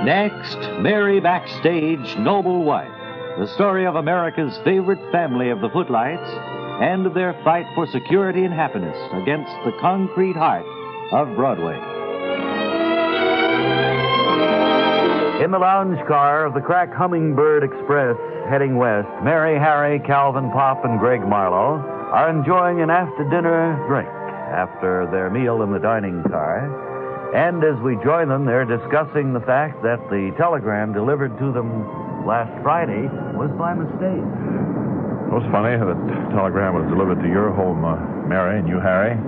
Next, Mary Backstage, Noble Wife, the story of America's favorite family of the Footlights and of their fight for security and happiness against the concrete heart of Broadway. In the lounge car of the crack Hummingbird Express heading west, Mary, Harry, Calvin, Pop, and Greg Marlowe are enjoying an after-dinner drink after their meal in the dining car. And as we join them, they're discussing the fact that the telegram delivered to them last Friday was by mistake. It was funny. The telegram was delivered to your home, Mary, and you, Harry.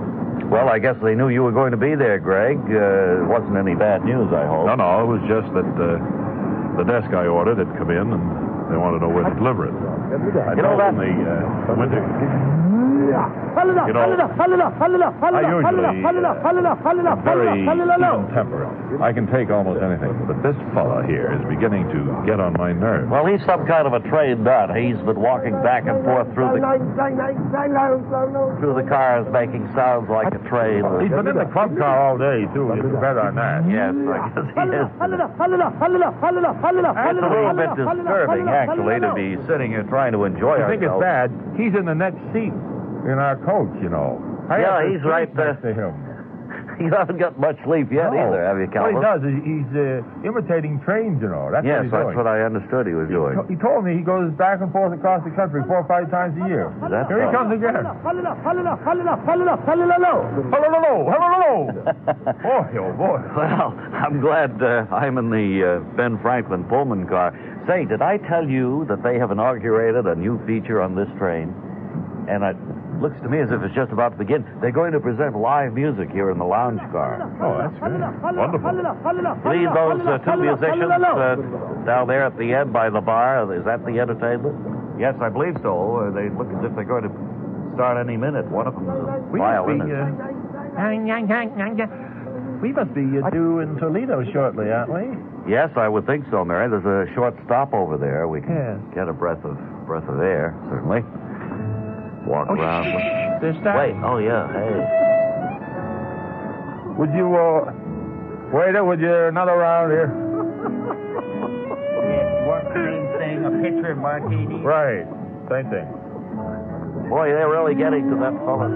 Well, I guess they knew you were going to be there, Greg. It wasn't any bad news, I hope. No, it was just that the desk I ordered had come in, and they wanted to know where to deliver it. I told them the winter... You know, I usually am very even-tempered. I can take almost anything, but this fella here is beginning to get on my nerves. Well, he's some kind of a trained nut. He's been walking back and forth through the cars, making sounds like a train. He's been in the club car all day, too. You can bet on that. Yes, I guess he is. It's a little bit disturbing, actually, to be sitting here trying to enjoy ourselves. I think it's bad. He's in the next seat in our coach, you know. Yeah, he's right there. Next to him. You haven't got much sleep yet either, have you, Calvin? What he does is he's imitating trains, you know. That's what he's doing. Yes, that's what I understood he was doing. He told me he goes back and forth across the country 4 or 5 times a year. Here he comes again. Hello. Boy, oh boy. Well, I'm glad I'm in the Ben Franklin Pullman car. Say, did I tell you that they have inaugurated a new feature on this train? And it looks to me as if it's just about to begin. They're going to present live music here in the lounge car. Oh, that's great. Wonderful. Leave those two musicians down there at the end by the bar. Is that the entertainment? Yes, I believe so. They look as if they're going to start any minute. One of them is a violinist. We must be due in Toledo shortly, aren't we? Yes, I would think so, Mary. There's a short stop over there. We can get a breath of air, certainly. Walk around. Wait, oh, yeah, hey. Would you, waiter, would you another round here? One same thing, a pitcher of martini. Right, same thing. Boy, they're really getting to that fella.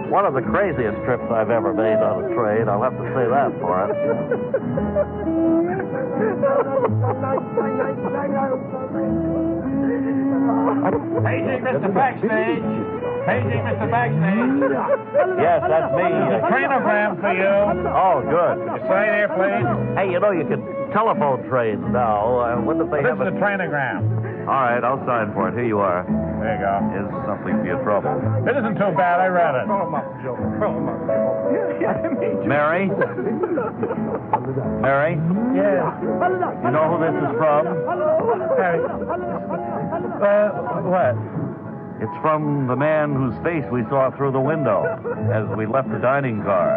One of the craziest trips I've ever made on a train. I'll have to say that for it. Paging Mr. Backstage. Paging Mr. Backstage. Yes, that's me. A trainogram for you. Oh, good. Sign here, please. Hey, you know, you can telephone trains now. When did they This have is a trainogram. All right, I'll sign for it. Here you are. There you go. Here's something for your trouble. It isn't too bad. I read it. Mary? Mary? Yeah. You know who this is from? What? It's from the man whose face we saw through the window as we left the dining car.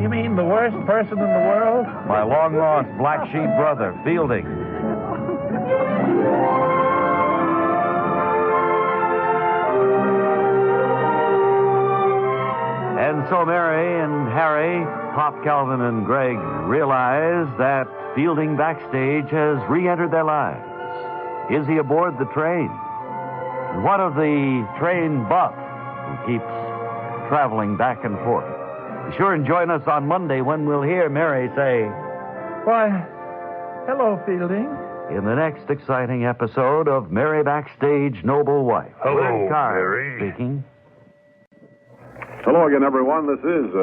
You mean the worst person in the world? My long-lost black sheep brother, Fielding. And so Mary and Harry, Pop, Calvin, and Greg realize that Fielding Backstage has re-entered their lives. Is he aboard the train? And what of the train buff who keeps traveling back and forth? Be sure and join us on Monday when we'll hear Mary say, Why, hello, Fielding. In the next exciting episode of Mary Backstage, Noble Wife. Hello, Mary. Mary. Speaking. Hello again, everyone. This is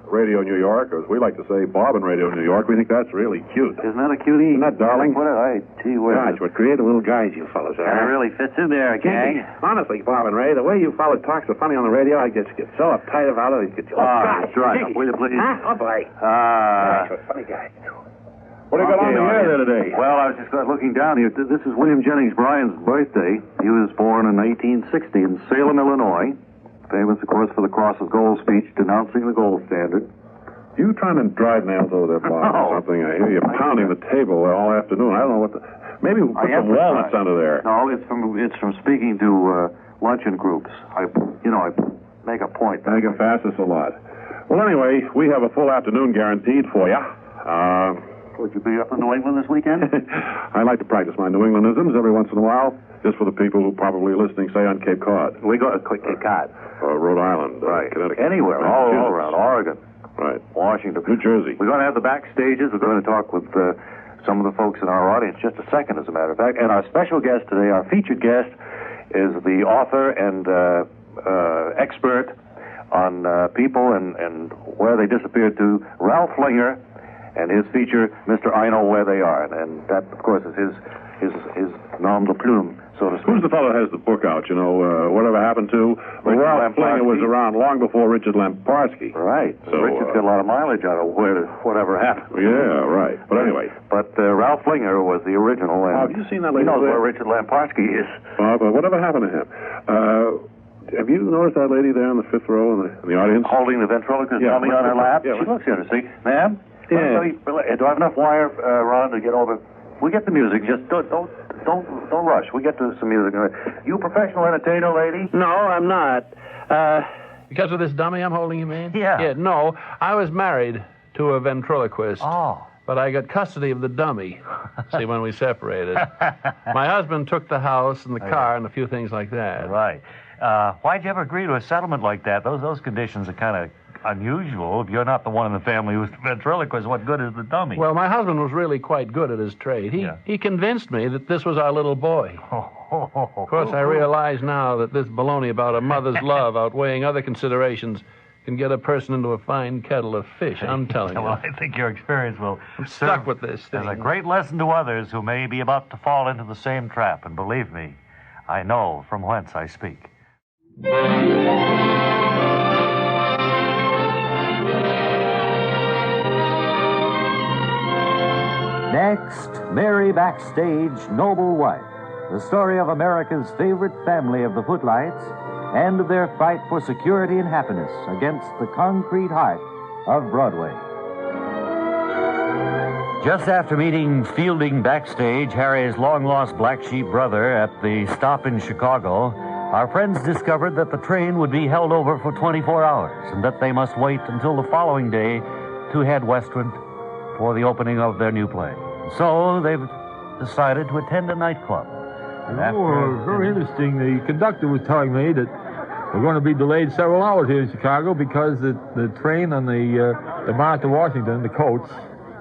Radio New York, or as we like to say, Bob and Radio New York. We think that's really cute. Isn't that a cutie? Isn't that darling? What I tell you what. Gosh, what creative little guys you fellas are. That really fits in there, gang. Honestly, Bob and Ray, the way you fellas talk so funny on the radio, I just get so uptight about it. That's right. Will you please? Huh? Oh, boy. Gosh, what funny guys. What do you got on the air there today? Well, I was just looking down here. This is William Jennings Bryan's birthday. He was born in 1860 in Salem, Illinois. Famous, of course, for the Cross of Gold speech denouncing the gold standard. You trying to drive nails over there, Bob, or something? I hear you pounding the table all afternoon. I don't know what the... Maybe we'll put some walnuts under there. No, it's from speaking to luncheon groups. I make a point. Make it fast us a lot. Well, anyway, we have a full afternoon guaranteed for you. Would you be up in New England this weekend? I like to practice my New Englandisms every once in a while, just for the people who probably are listening, say, on Cape Cod. We go to Cape Cod. Or Rhode Island. Right. Connecticut. Anywhere, all around. Oregon. Right. Washington. New Jersey. We're going to have the backstages. We're going to talk with some of the folks in our audience just a second, as a matter of fact. And our special guest today, our featured guest, is the author and expert on people and where they disappeared to, Ralph Flinger, and his feature, Mr. I Know Where They Are. And that, of course, is his nom de plume, so to speak. Who's the fellow who has the book out, Whatever Happened to? Well, Ralph Flinger was around long before Richard Lamparski. Right. So, Richard's got a lot of mileage out of whatever happened. Yeah, right. But anyway. But Ralph Flinger was the original. And have you seen that lady? He knows where Richard Lamparski is. But whatever happened to him? Have you noticed that lady there in the fifth row in the audience? Holding the ventriloquist dummy on her lap? Yeah, she looks interesting. Ma'am? Yeah. Do I have enough wire, Ron, to get over? We get the music. Just don't rush. We get to some music. You a professional entertainer, lady? No, I'm not. Because of this dummy I'm holding, you mean? Yeah. No, I was married to a ventriloquist. Oh. But I got custody of the dummy, see, when we separated. My husband took the house and the car and a few things like that. Right. Why'd you ever agree to a settlement like that? Those conditions are kind of unusual. If you're not the one in the family who's the ventriloquist, what good is the dummy? Well, my husband was really quite good at his trade. He convinced me that this was our little boy. Of course, I realize now that this baloney about a mother's love outweighing other considerations can get a person into a fine kettle of fish, I'm telling you. Well, I think your experience will I'm stuck with this thing. as a great lesson to others who may be about to fall into the same trap. And believe me, I know from whence I speak. Next, Mary Backstage, Noble Wife, the story of America's favorite family of the Footlights and of their fight for security and happiness against the concrete heart of Broadway. Just after meeting Fielding backstage, Harry's long-lost black sheep brother, at the stop in Chicago, our friends discovered that the train would be held over for 24 hours and that they must wait until the following day to head westward for the opening of their new play. So they've decided to attend a nightclub. Very interesting. The conductor was telling me that we're going to be delayed several hours here in Chicago because the train on the March to Washington, the coach,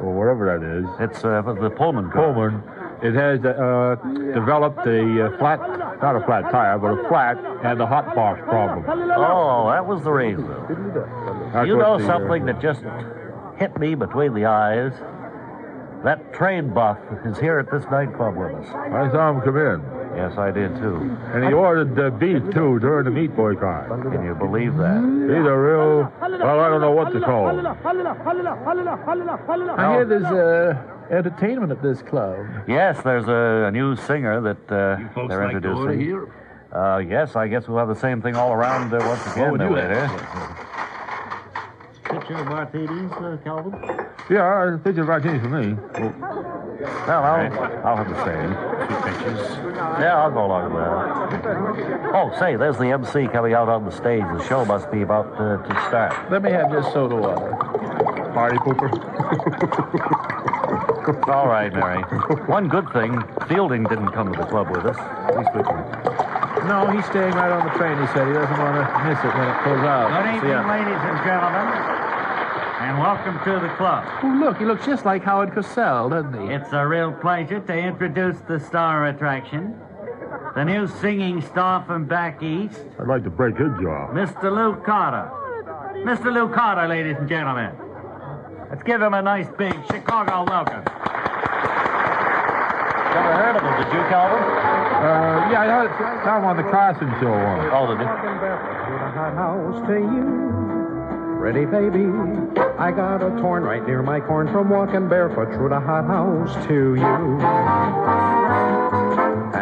or whatever that is. It's the Pullman car. Pullman. It has developed a flat, not a flat tire, but a flat and a hot box problem. Oh, that was the reason. You know something that just hit me between the eyes? That train buff is here at this nightclub with us. I saw him come in. Yes, I did, too. And he ordered beef, too, during the meat boycott. Can you believe that? He's a real, well, I don't know what to call him. I hear there's entertainment at this club. Yes, there's a new singer that they're introducing. Yes, I guess we'll have the same thing all around once again later. Picture of martinis, Calvin? Yeah, a picture of martinis for me. Well, I'll have the same. 2 pictures. Yeah, I'll go along with that. Oh, say, there's the MC coming out on the stage. The show must be about to start. Let me have just soda water. Party pooper. It's all right, Mary. One good thing, Fielding didn't come to the club with us. At least we can. No, he's staying right on the train, he said. He doesn't want to miss it when it pulls out. Good evening, ladies and gentlemen, and welcome to the club. Oh, look, he looks just like Howard Cosell, doesn't he? It's a real pleasure to introduce the star attraction, the new singing star from back east, I'd like to break his jaw. Mr. Lou Carter. Mr. Lou Carter, ladies and gentlemen. Let's give him a nice big Chicago welcome. Never heard of him, did you, Calvin? Yeah, I saw him on the Carson show once. Oh, did you? Hot house to you. Ready, baby. I got a torn right near my corn from walking barefoot through the hot house to you.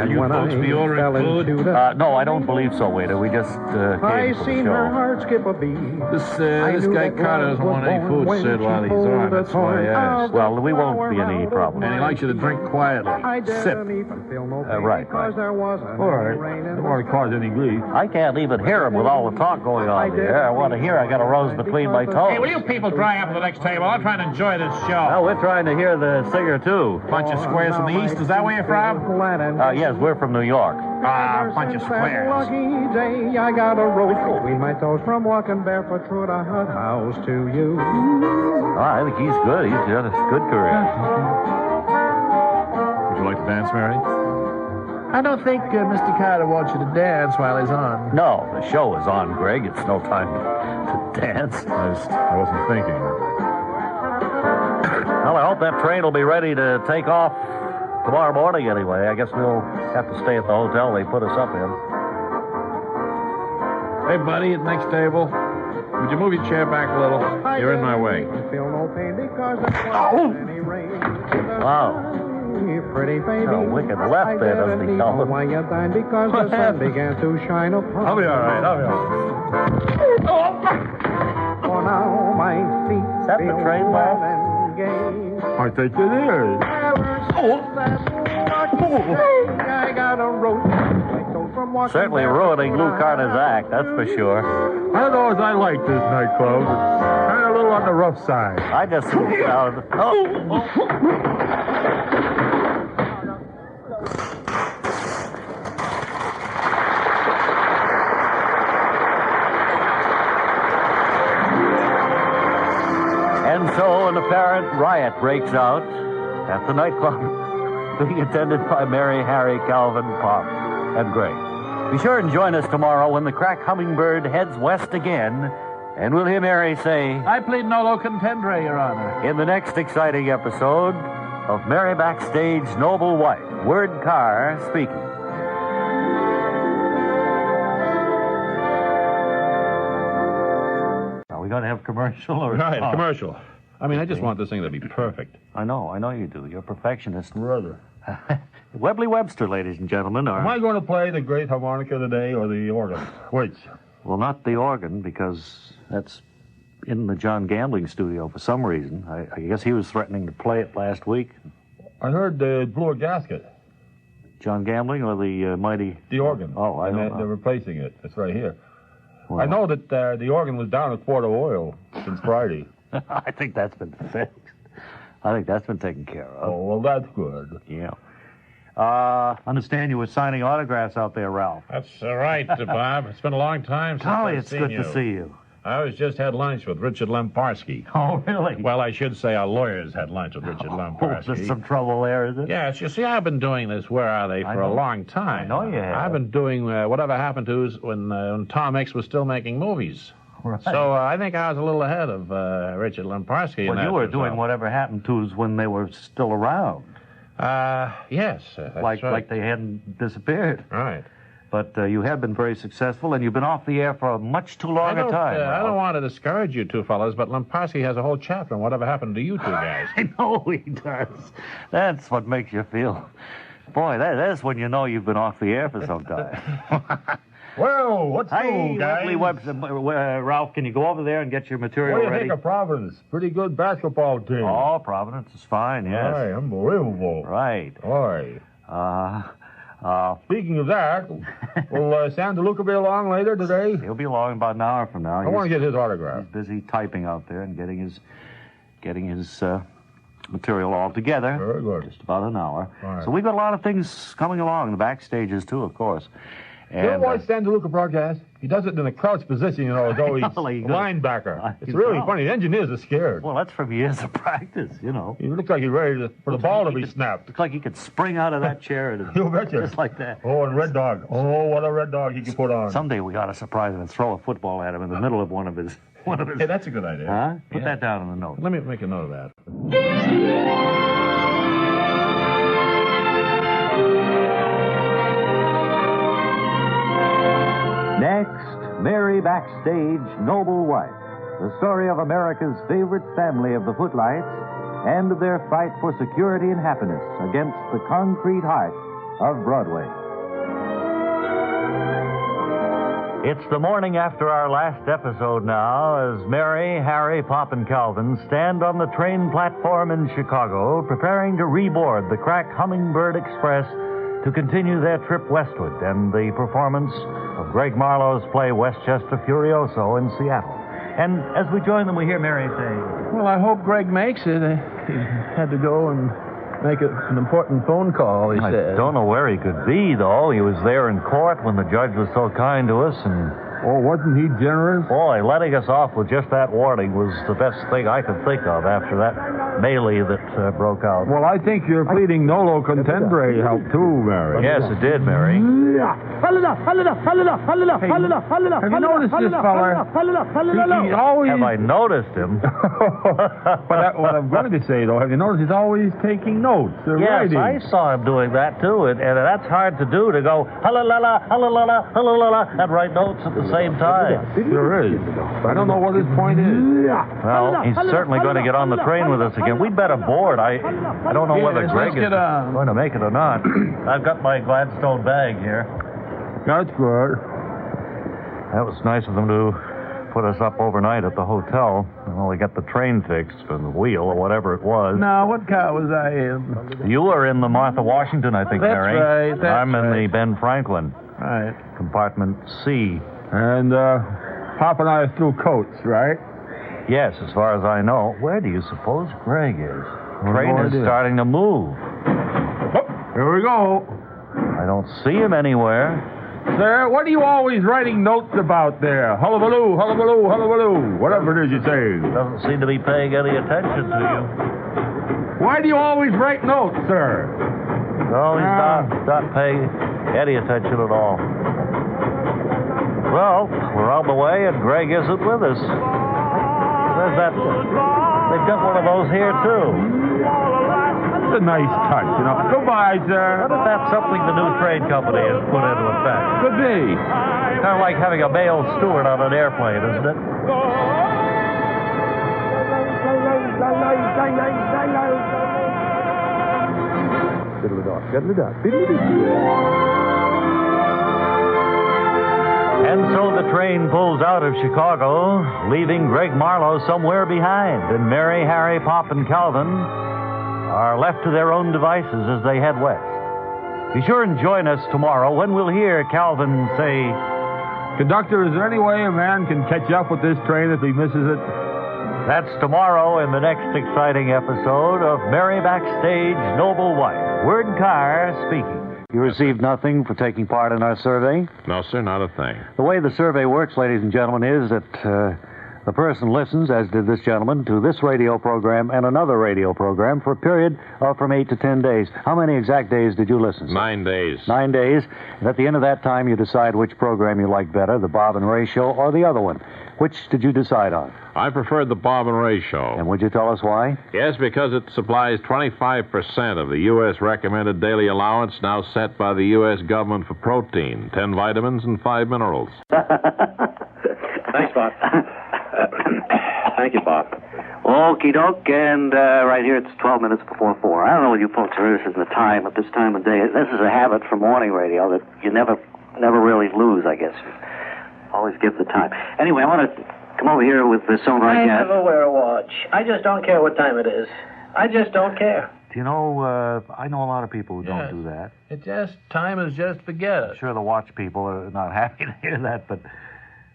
And you when folks I be ordering fell food? into the No, I don't believe so, waiter. We just came I for the seen her show. heart skip a beat. This guy Carter doesn't want any food served while he's on. That's why I asked. Well, we won't be any problem. And he likes you to drink quietly. I Sip. didn't even feel no pain Right, because there wasn't All right. any rain I in don't want to cause any grief. I can't even hear him with all the talk going on there. I want to hear. I got a rose between my toes. Hey, will you people dry up at the next table? I'm trying to enjoy this show. Well, we're trying to hear the singer, too. Bunch of squares from the east. Is that where you're from? Yes, we're from New York. Bunch of squares. Lucky day, I got a rose between my toes from walking barefoot through the hut house to you. Oh, I think he's good. He's got a good career. Would you like to dance, Mary? I don't think Mr. Carter wants you to dance while he's on. No, the show is on, Greg. It's no time to dance. I wasn't thinking. Well, I hope that train will be ready to take off tomorrow morning anyway. I guess we'll have to stay at the hotel they put us up in. Hey, buddy, at the next table. Would you move your chair back a little? You're in my way. Feel no pain because there wasn't any rain. Wow. Pretty baby. Got a wicked left there, doesn't he, Calvin? Why you died because the sun began to shine upon. I'll be all right. I'll be all right. For now my feet Is that the feel train, warm Bob? and gay. I think it is. I got a rope. Certainly ruining Lou Carter's act, that's for sure. I don't know as I like this nightclub. It's kind of a little on the rough side. I just found... And so an apparent riot breaks out at the nightclub, being attended by Mary, Harry, Calvin, Pop, and Greg. Be sure and join us tomorrow when the crack hummingbird heads west again, and we'll hear Mary say, I plead nolo contendere, Your Honor. in the next exciting episode of Mary Backstage Noble Wife, Word Carr speaking. Are we going to have commercial or... Right, commercial. I mean, I just want this thing to be perfect. I know you do. You're a perfectionist. Brother. Webley Webster, ladies and gentlemen, Am I going to play the great harmonica today or the organ? Which? Well, not the organ, because that's in the John Gambling studio for some reason. I guess he was threatening to play it last week. I heard they blew a gasket. John Gambling or the mighty... The organ. Oh, I don't know. They're replacing it. It's right here. Well, I know that the organ was down a quart of oil since Friday. I think that's been fixed. I think that's been taken care of. Oh, well, that's good. Yeah. Understand you were signing autographs out there, Ralph. That's right, Bob. It's been a long time since Golly, I've it's seen good you. to see you. I was just had lunch with Richard Lemparski. Oh, really? Well, I should say our lawyers had lunch with Richard Lemparski. There's some trouble there, is it? Yes, you see, I've been doing this, Where Are They, for a long time. I know you have. I've been doing Whatever Happened to Us when Tom Mix was still making movies. Right. So I think I was a little ahead of Richard Lemparski. Well, you were doing Whatever Happened to Us when they were still around. Yes. That's like right. they hadn't disappeared. Right. But you have been very successful, and you've been off the air for a much too long a time. I Ralph. don't want to discourage you two fellas, but Lemparski has a whole chapter on Whatever Happened to You two guys. I know he does. That's what makes you feel... Boy, that's when you know you've been off the air for some time. Well, what's Hey, new, guys? Webley Webster, Ralph, can you go over there and get your material What do you ready? think of Providence? Pretty good basketball team. Oh, Providence is fine, yes. Aye, unbelievable. Right. Aye. Speaking of that, will Sam DeLuca be along later today? He'll be along about an hour from now. I want to get his autograph. He's busy typing out there and getting his material all together. Very good. Just about an hour. All right. So we've got a lot of things coming along, the backstages too, of course. You ever And, watch Stan DeLuca broadcast? He does it in a crouch position, you know, as though he's Golly, good. linebacker. It's I really know. funny. The engineers are scared. well, that's from years of practice, you know. He looks like he's ready for the ball to be snapped. Looks like he could spring out of that chair and You betcha. just like that. Oh, and Red Dog. Oh, what a Red Dog he can put on. Someday we ought to surprise him and throw a football at him in the middle of one of his. Hey, that's a good idea. Huh? Put Yeah. that down in the notes. Let me make a note of that. Next, Mary Backstage Noble Wife, the story of America's favorite family of the Footlights and of their fight for security and happiness against the concrete heart of Broadway. It's the morning after our last episode now as Mary, Harry, Pop, and Calvin stand on the train platform in Chicago preparing to reboard the crack Hummingbird Express to continue their trip westward and the performance of Greg Marlowe's play Westchester Furioso in Seattle. And as we join them, we hear Mary say, Well, I hope Greg makes it. He had to go and make an important phone call, he said. I don't know where he could be, though. He was there in court when the judge was so kind to us, and... Oh, wasn't he generous? Boy, letting us off with just that warning was the best thing I could think of after that melee that broke out. Well, I think your pleading nolo contendere helped, too, Mary. Yes, it did, Mary. Have you noticed this fella? He always... Have I noticed him? But what I'm going to say, though, have you noticed he's always taking notes? Yes, writing. I saw him doing that, too, and that's hard to do, to go, hallelujah, hallelujah, hallelujah, and write notes at the same time. There is. I don't know what his point is. Well, he's certainly going to get on the train with us again. We'd better board. I don't know whether Greg is going to make it or not. I've got my Gladstone bag here. That's good. That was nice of them to put us up overnight at the hotel. Well, we got the train fixed for the wheel or whatever it was. Now, what car was I in? You were in the Martha Washington, I think, That's Mary. right. I'm in the Ben Franklin. Right. Compartment C. And Pop and I are through coats, right? Yes, as far as I know. Where do you suppose Greg is? The train is starting to move. Oh, here we go. I don't see him anywhere. Sir, what are you always writing notes about there? Hullabaloo, hullabaloo, hullabaloo. Whatever it is you say. Doesn't seem to be paying any attention to you. Why do you always write notes, sir? No, he's not paying any attention at all. Well, we're on the way, and Greg isn't with us. There's that. They've got one of those here, too. It's a nice touch, you know. Goodbye, sir. What if that's something the new train company has put into effect? Could be. Kind of like having a male steward on an airplane, isn't it? And so the train pulls out of Chicago, leaving Greg Marlowe somewhere behind, and Mary, Harry, Pop, and Calvin are left to their own devices as they head west. Be sure and join us tomorrow when we'll hear Calvin say, Conductor, is there any way a man can catch up with this train if he misses it? That's tomorrow in the next exciting episode of Mary Backstage Noble Wife. Word Carr speaking. You received nothing for taking part in our survey? No, sir, not a thing. The way the survey works, ladies and gentlemen, is that the person listens, as did this gentleman, to this radio program and another radio program for a period of from 8 to 10 days. How many exact days did you listen, sir? 9 days. 9 days. And at the end of that time, you decide which program you like better, the Bob and Ray Show or the other one. Which did you decide on? I preferred the Bob and Ray Show. And would you tell us why? Yes, because it supplies 25% of the U.S. recommended daily allowance now set by the U.S. government for protein, 10 vitamins and 5 minerals. Thanks, Bob. Thank you, Bob. Okie doke, and right here it's 12 minutes before 4. I don't know what you folks are interested in the time at this time of day. This is a habit for morning radio that you never really lose, I guess. Always give the time. Anyway, I want to come over here with the song I got. I never wear a watch. I just don't care what time it is. I just don't care. Do you know, I know a lot of people who don't do that. Time is just forget it. I'm sure the watch people are not happy to hear that, but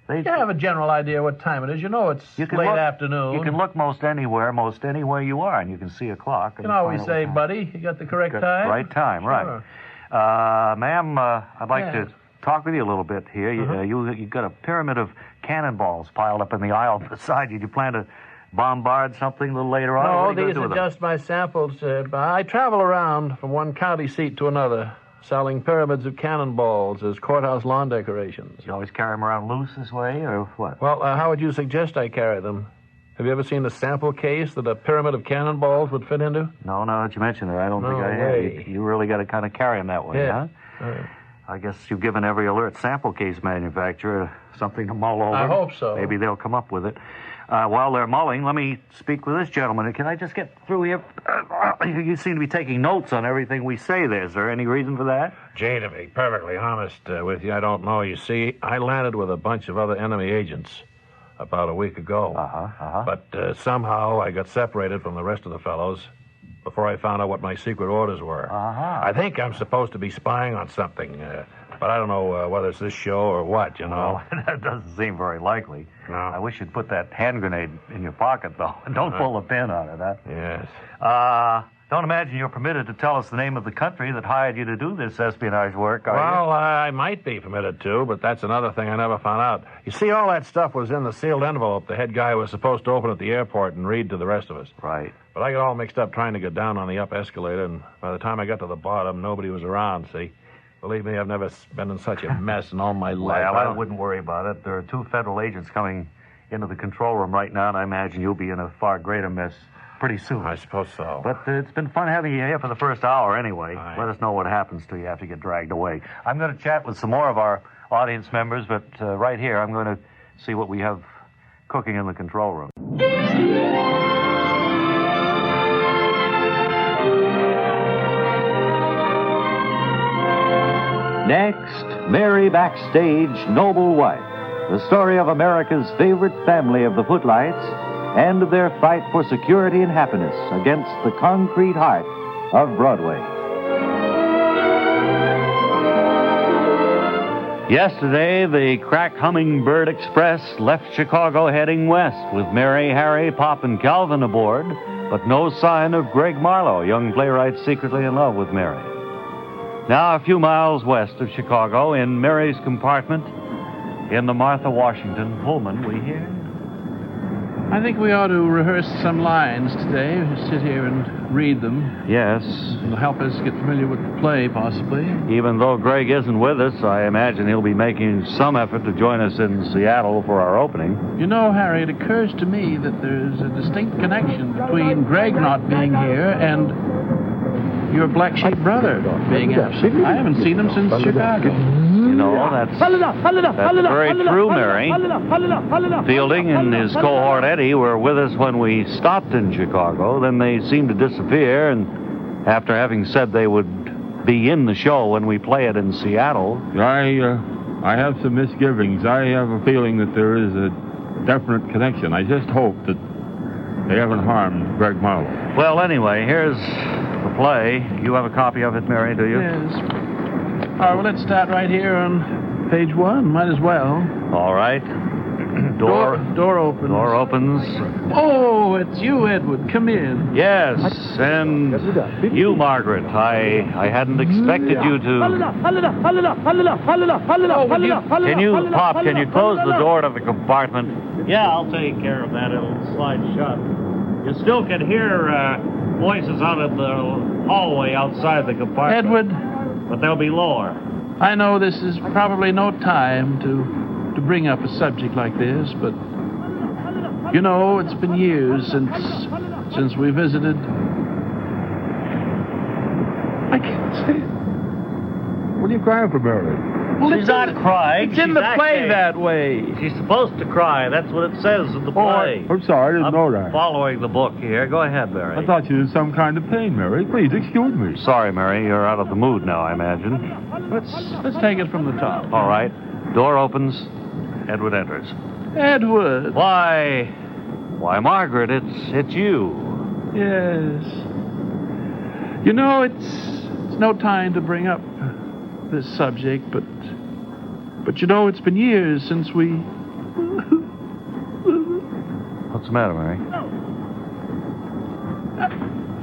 they... You have a general idea what time it is. You know it's late afternoon. You can look most anywhere you are, and you can see a clock. You can always say, buddy, you got the correct time? Right time, sure. Right. Ma'am, I'd like to talk with you a little bit here. You've got a pyramid of cannonballs piled up in the aisle beside you. Do you plan to bombard something a little later on? No, these are just my samples. I travel around from one county seat to another, selling pyramids of cannonballs as courthouse lawn decorations. You always carry them around loose this way, or what? Well, how would you suggest I carry them? Have you ever seen a sample case that a pyramid of cannonballs would fit into? No, now that you mention it, I don't think I have. You really got to kind of carry them that way, huh? I guess you've given every alert sample case manufacturer something to mull over. I hope so. Maybe they'll come up with it. While they're mulling, let me speak with this gentleman. Can I just get through here? You seem to be taking notes on everything we say there. Is there any reason for that? Gee, to be perfectly honest with you, I don't know. You see, I landed with a bunch of other enemy agents about a week ago. But somehow I got separated from the rest of the fellows before I found out what my secret orders were. I think I'm supposed to be spying on something, but I don't know whether it's this show or what, you know. Well, that doesn't seem very likely. No. I wish you'd put that hand grenade in your pocket, though. And don't pull the pin on it, huh? Yes. Don't imagine you're permitted to tell us the name of the country that hired you to do this espionage work, are you? Well, I might be permitted to, but that's another thing I never found out. You see, all that stuff was in the sealed envelope the head guy was supposed to open at the airport and read to the rest of us. Right. But I got all mixed up trying to get down on the up escalator, and by the time I got to the bottom, nobody was around, see? Believe me, I've never been in such a mess in all my life. Well, I wouldn't worry about it. There are 2 federal agents coming into the control room right now, and I imagine you'll be in a far greater mess pretty soon. I suppose so. But it's been fun having you here for the first hour anyway. Let us know what happens to you after you get dragged away. I'm going to chat with some more of our audience members, but right here I'm going to see what we have cooking in the control room. Next, Mary Backstage, Noble Wife, the story of America's favorite family of the Footlights and of their fight for security and happiness against the concrete heart of Broadway. Yesterday, the Crack Hummingbird Express left Chicago heading west with Mary, Harry, Pop, and Calvin aboard, but no sign of Greg Marlowe, young playwright secretly in love with Mary. Now, a few miles west of Chicago, in Mary's compartment, in the Martha Washington Pullman, we hear. I think we ought to rehearse some lines today. Sit here and read them. Yes. It'll help us get familiar with the play, possibly. Even though Greg isn't with us, I imagine he'll be making some effort to join us in Seattle for our opening. You know, Harry, it occurs to me that there's a distinct connection between Greg not being here and your black sheep brother being absent. I haven't seen him since Chicago. You know, that's very true, Mary. Fielding and his cohort Eddie were with us when we stopped in Chicago. Then they seemed to disappear, and after having said they would be in the show when we play it in Seattle. I have some misgivings. I have a feeling that there is a definite connection. I just hope that they haven't harmed Greg Marlowe. Well, anyway, here's the play. You have a copy of it, Mary, do you? Yes. All right, well, let's start right here on page 1. Might as well. All right. Door opens. Door opens. Oh, it's you, Edward. Come in. Yes, and you, Margaret. I hadn't expected you to. Can you, Pop, can you close the door to the compartment? Yeah, I'll take care of that. It'll slide shut. You still can hear voices out in the hallway outside the compartment. Edward. But they'll be lower. I know this is probably no time to bring up a subject like this, but you know, it's been years since we visited. I can't say it. What are you crying for, Mary? Well, she's not crying. It's in the play that way. She's supposed to cry. That's what it says in the play. I'm sorry, I didn't know that. Following the book here. Go ahead, Mary. I thought you was in some kind of pain, Mary. Please, excuse me. Sorry, Mary. You're out of the mood now, I imagine. Let's take it from the top. All right. Door opens. Edward enters. Edward. Why, Margaret, it's you. Yes. You know, it's no time to bring up this subject, but you know, it's been years since we... What's the matter, Mary?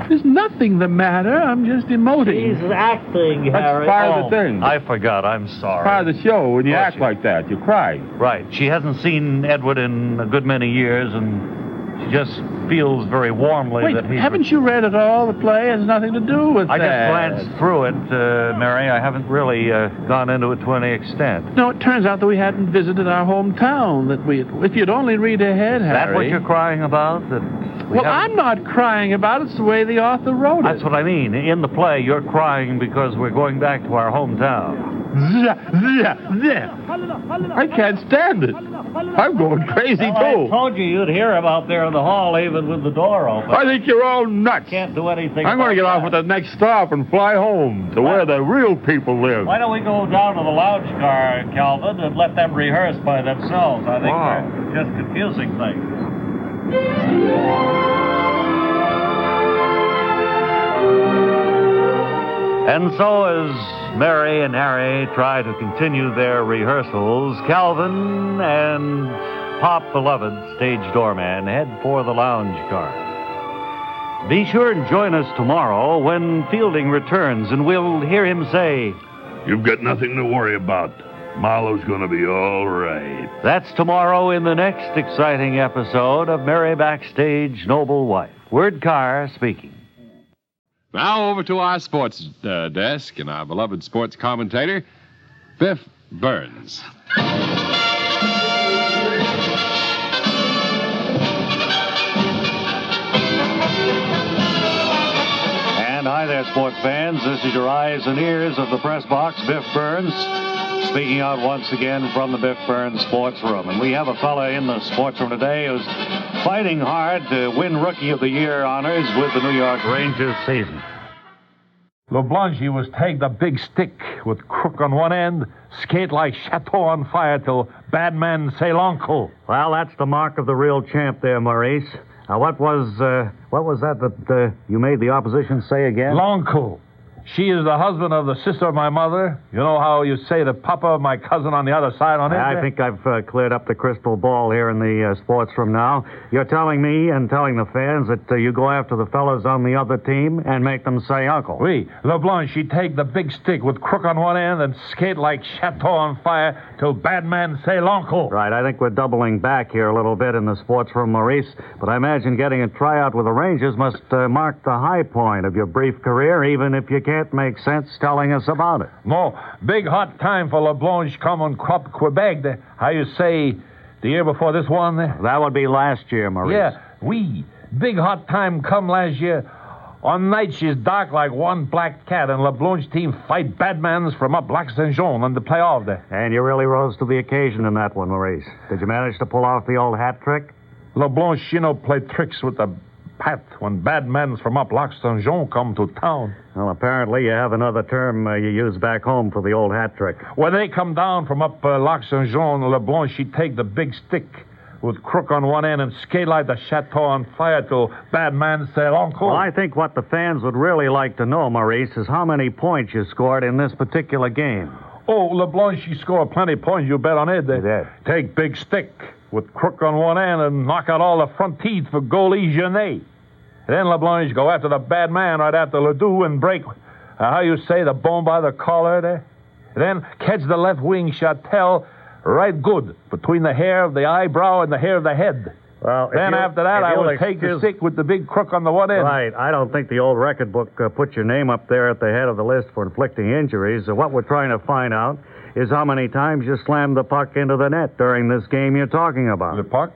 There's nothing the matter. I'm just emoting. She's acting, Harry. That's part of the thing. I forgot. I'm sorry. Part of the show. When you act like that, you cry. Right. She hasn't seen Edward in a good many years, and she just feels very warmly that he's... haven't you read it all? The play has nothing to do with that. I just glanced through it, Mary. I haven't really gone into it to any extent. No, it turns out that we hadn't visited our hometown. If you'd only read ahead, Harry... Is that what you're crying about? Well, I'm not crying about it. It's the way the author wrote it. That's what I mean. In the play, you're crying because we're going back to our hometown. I can't stand it. I'm going crazy, Well, too. I told you you'd hear him out there in the hall, even with the door open. I think you're all nuts. Can't do anything. I'm going to get off at the next stop and fly home to where the real people live. Why don't we go down to the lounge car, Calvin, and let them rehearse by themselves? I think they're just confusing things. And so, as Mary and Harry try to continue their rehearsals, Calvin and Pop Beloved, stage doorman, head for the lounge car. Be sure and join us tomorrow when Fielding returns, and we'll hear him say, "You've got nothing to worry about. Marlowe's going to be all right." That's tomorrow in the next exciting episode of Mary Backstage Noble Wife. Word Carr speaking. Now over to our sports desk and our beloved sports commentator, Biff Burns. And hi there, sports fans. This is your eyes and ears of the press box, Biff Burns, speaking out once again from the Biff Burns Sports Room. And we have a fella in the sports room today who's fighting hard to win Rookie of the Year honors with the New York Rangers season. LeBlanc, he was take the big stick with crook on one end, skate like Chateau on fire till bad man say l'uncle. Well, that's the mark of the real champ there, Maurice. Now, what was that you made the opposition say again? L'uncle. She is the husband of the sister of my mother. You know how you say the papa of my cousin on the other side on it? I think I've cleared up the crystal ball here in the sports room now. You're telling me and telling the fans that you go after the fellas on the other team and make them say uncle. Oui. LeBlanc, she take the big stick with crook on one end and skate like Chateau on fire till bad man say l'uncle. Right, I think we're doubling back here a little bit in the sports room, Maurice. But I imagine getting a tryout with the Rangers must mark the high point of your brief career, even if you can't make sense telling us about it. No, big hot time for LeBlanc come on Crop Quebec. How you say, the year before this one? That would be last year, Maurice. Yeah, oui. Big hot time come last year. On night, she's dark like one black cat, and LeBlanc's team fight badmans from up Lac Saint-Jean in the playoff there. And you really rose to the occasion in that one, Maurice. Did you manage to pull off the old hat trick? LeBlanc, play tricks with the pat when bad men from up Lac Saint-Jean come to town. Well, apparently you have another term you use back home for the old hat trick. When they come down from up Lac Saint-Jean, LeBlanc, she take the big stick with crook on one end and skate like the Chateau on fire till bad man say l'uncle. Well, I think what the fans would really like to know, Maurice, is how many points you scored in this particular game. Oh, LeBlanc, she scored plenty of points. You bet on it. They take big stick with crook on one end and knock out all the front teeth for goalie Genet. Then LeBlanc go after the bad man right after Ledoux and break, how you say, the bone by the collar there. Then catch the left wing Chatel right good between the hair of the eyebrow and the hair of the head. Well, then after that, I will take the stick with the big crook on the one end. Right. I don't think the old record book puts your name up there at the head of the list for inflicting injuries. What we're trying to find out is how many times you slammed the puck into the net during this game you're talking about. Le puck?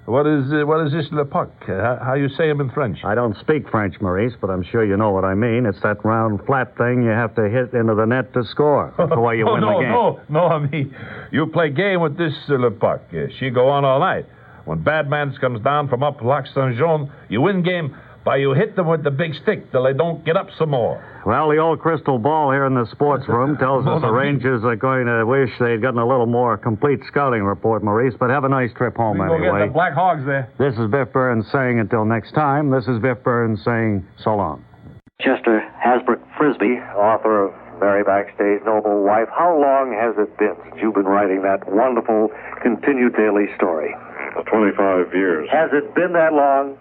What is this le puck? How you say him in French? I don't speak French, Maurice, but I'm sure you know what I mean. It's that round, flat thing you have to hit into the net to score. That's the way you win the game. No, I mean, you play game with this le puck. She go on all night. When bad man comes down from up Lac Saint-Jean, you win game by you hit them with the big stick till they don't get up some more. Well, the old crystal ball here in the sports room tells us the Rangers are going to wish they'd gotten a little more complete scouting report, Maurice, but have a nice trip home anyway. We'll get the Black Hogs there. This is Biff Burns saying until next time. This is Biff Burns saying so long. Chester Hasbrook Frisbee, author of Mary Backstage Noble Wife. How long has it been since you've been writing that wonderful continued daily story? 25 years. Has it been that long?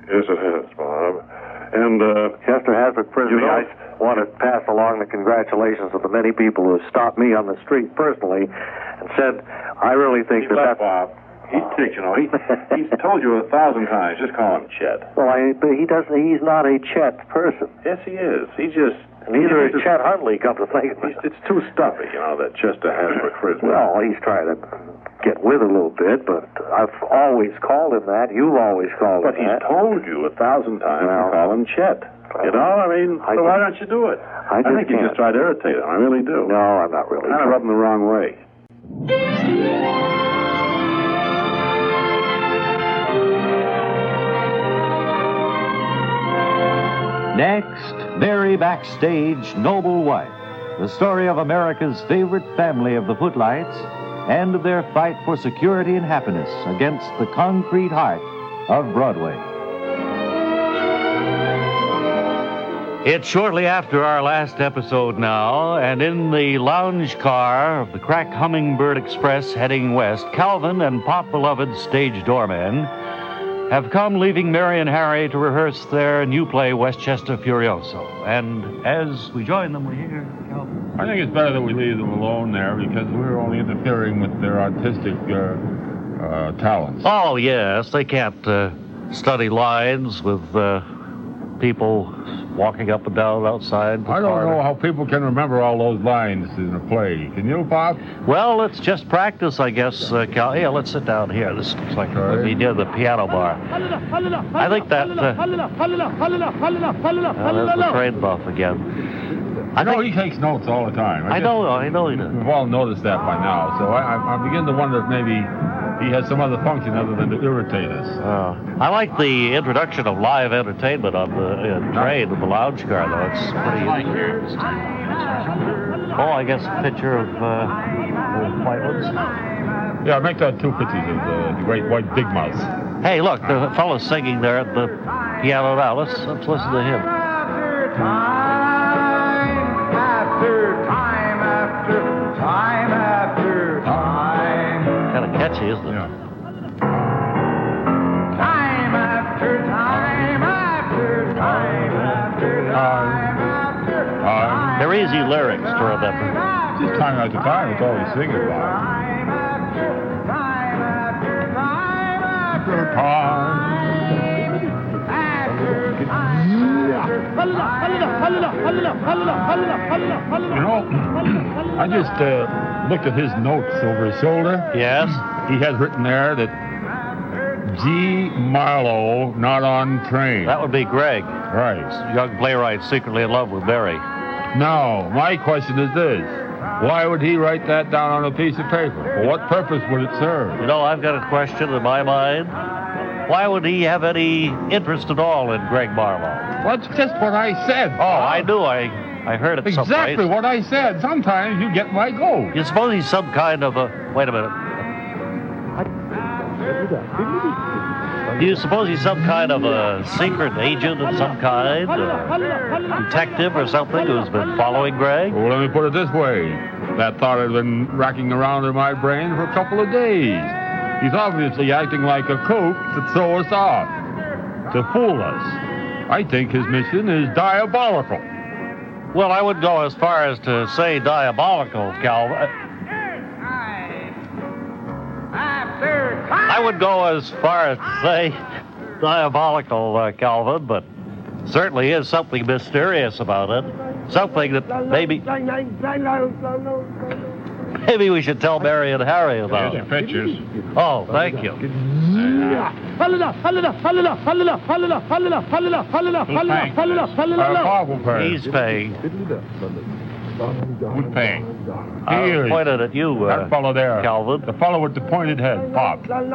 Yes, it has, Bob. And, Chester Hasbrook Frisbee, I want to pass along the congratulations of the many people who have stopped me on the street personally and said, I really think that's... Bob. He's told you 1,000 times, just call him Chet. Well, he's not a Chet person. Yes, he is. Neither is Chet Huntley, come to think of it. It's too stuffy, that Chester Hasbrook Frisbee. Well, he's trying to get with a little bit, but I've always called him that. You've always called him that. But he's told you 1,000 times to call him Chet. You know, I mean, so why don't you do it? I think you just try to irritate him. I really do. No, I'm not really. Kind of rub him the wrong way. Next, Mary Backstage, Noble Wife, the story of America's favorite family of the Footlights and of their fight for security and happiness against the concrete heart of Broadway. It's shortly after our last episode now, and in the lounge car of the Crack Hummingbird Express heading west, Calvin and Pop Beloved stage doormen have come, leaving Mary and Harry to rehearse their new play, Westchester Furioso. And as we join them, we hear Calvin. I think it's better that we leave them alone there because we're only interfering with their artistic talents. Oh, yes. They can't study lines with people walking up and down outside. I don't know how people can remember all those lines in a play. Can you, Pop? Well, let's just practice, I guess, Cal. Yeah, let's sit down here. This looks like we near the piano bar. I think that... there's the train buff again. I know he takes notes all the time. I know he does. We've all noticed that by now, so I begin to wonder if maybe he has some other function other than to irritate us. I like the introduction of live entertainment on the train in the lounge car, though. It's pretty interesting. Oh, I guess a picture of white ones. Yeah, make that 2 pictures of the great white big mouse. Hey, look, the fellow's singing there at the piano now. Let's listen to him. Kind of catchy, isn't it? Yeah. Time after time after time after time after time. They're easy lyrics to remember. Just time after time, it's all he's singing about. Time after time after time after Time. You know, I just looked at his notes over his shoulder. Yes? He has written there that G. Marlowe not on train. That would be Greg. Right. Young playwright secretly in love with Mary. Now, my question is this. Why would he write that down on a piece of paper? For what purpose would it serve? You know, I've got a question in my mind. Why would he have any interest at all in Greg Marlowe? Well, that's just what I said. Oh, I knew. I heard it someplace. Exactly what I said. Sometimes you get my goat. You suppose he's some kind of a... Wait a minute. Do you suppose he's some kind of a secret agent of some kind? A detective or something who's been following Greg? Well, let me put it this way. That thought had been racking around in my brain for a couple of days. He's obviously acting like a kook to throw us off, to fool us. I think his mission is diabolical. Well, I wouldn't go as far as to say diabolical, Calvin. I would go as far as to say diabolical, Calvin, but certainly is something mysterious about it. Something that maybe we should tell Mary and Harry about. Here's your pictures. Oh, thank you. He's paying. Who's paying? I pointed at you, that fellow there, Calvin. The fellow with the pointed head, Pop. All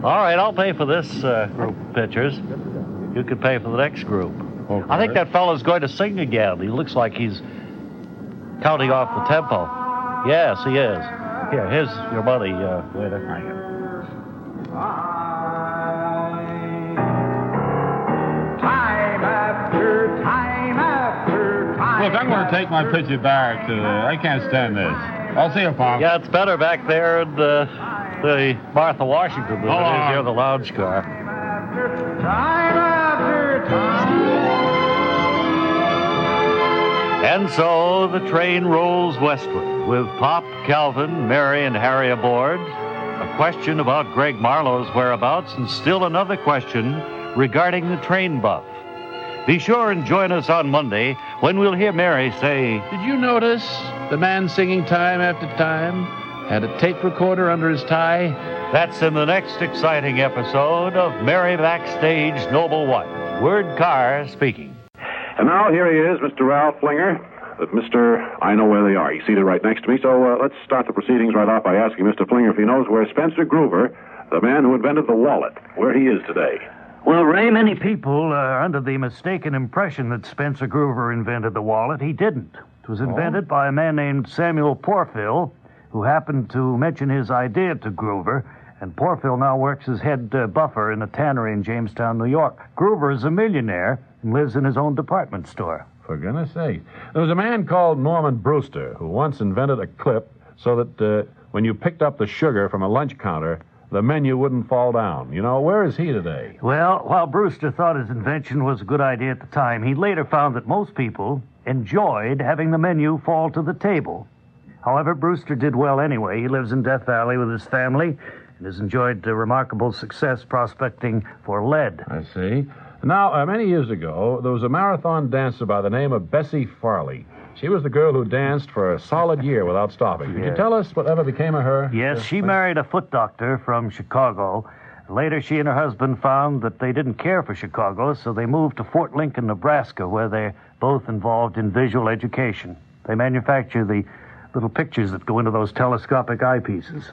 right, I'll pay for this group of pictures. You can pay for the next group. Okay. I think that fellow's going to sing again. He looks like he's counting off the tempo. Yes, he is. Here, here's your money, waiter. Time after time after time. Look, I'm going to take my picture back. I can't stand this. I'll see you, Pop. Yeah, it's better back there in the Martha Washington than it is here in the lounge car. Time after time. And so the train rolls westward with Pop, Calvin, Mary, and Harry aboard. A question about Greg Marlowe's whereabouts, and still another question regarding the train buff. Be sure and join us on Monday when we'll hear Mary say, "Did you notice the man singing time after time had a tape recorder under his tie?" That's in the next exciting episode of Mary Backstage, Noble Wife, Word Carr speaking. And now here he is, Mr. Ralph Flinger. I know where they are. He's seated right next to me. So let's start the proceedings right off by asking Mr. Flinger if he knows where Spencer Groover, the man who invented the wallet, where he is today. Well, Ray, many people are under the mistaken impression that Spencer Groover invented the wallet. He didn't. It was invented by a man named Samuel Porfill, who happened to mention his idea to Groover, and Porfill now works as head buffer in a tannery in Jamestown, New York. Groover is a millionaire and lives in his own department store. For goodness sake. There was a man called Norman Brewster who once invented a clip so that when you picked up the sugar from a lunch counter, the menu wouldn't fall down. You know, where is he today? Well, while Brewster thought his invention was a good idea at the time, he later found that most people enjoyed having the menu fall to the table. However, Brewster did well anyway. He lives in Death Valley with his family and has enjoyed remarkable success prospecting for lead. I see. Now, many years ago, there was a marathon dancer by the name of Bessie Farley. She was the girl who danced for a solid year without stopping. Could you tell us whatever became of her? Yes, she married a foot doctor from Chicago. Later, she and her husband found that they didn't care for Chicago, so they moved to Fort Lincoln, Nebraska, where they're both involved in visual education. They manufacture the little pictures that go into those telescopic eyepieces.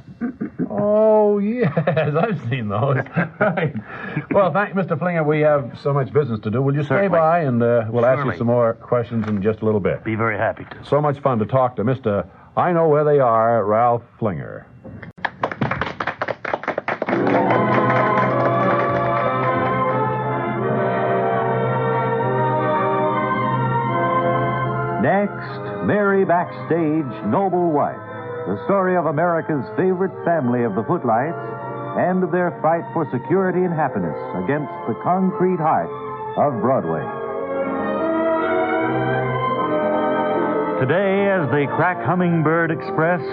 Oh, yes, I've seen those. Right. Well, thank you, Mr. Flinger. We have so much business to do. Will you stay by, and we'll ask you some more questions in just a little bit. Be very happy to. So much fun to talk to Mr. I Know Where They Are, Ralph Flinger. Next, Mary Backstage, Noble Wife, the story of America's favorite family of the footlights and of their fight for security and happiness against the concrete heart of Broadway. Today, as the Crack Hummingbird Express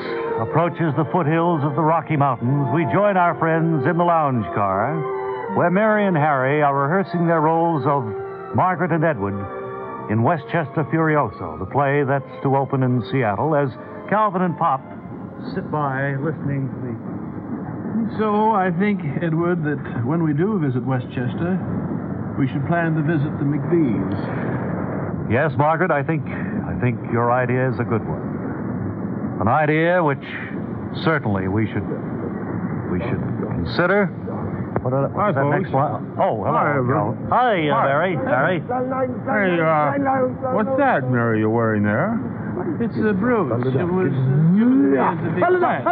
approaches the foothills of the Rocky Mountains, we join our friends in the lounge car, where Mary and Harry are rehearsing their roles of Margaret and Edward in Westchester Furioso, the play that's to open in Seattle, as Calvin and Pop sit by listening to the... So I think, Edward, that when we do visit Westchester, we should plan to visit the McVees. Yes, Margaret, I think your idea is a good one. An idea which certainly we should consider. What's that next one? Oh, hello. Hi, Mary. Harry. Hey, what's that, Mary, you're wearing there? It's a brooch. It was given to me as a bequest.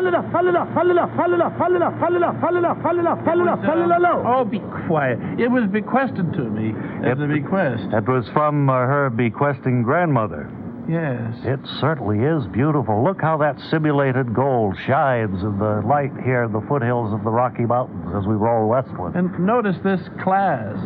Oh, be quiet. It was bequested to me as a bequest. That was from her bequesting grandmother. Yes. It certainly is beautiful. Look how that simulated gold shines in the light here in the foothills of the Rocky Mountains as we roll westward. And notice this clasp.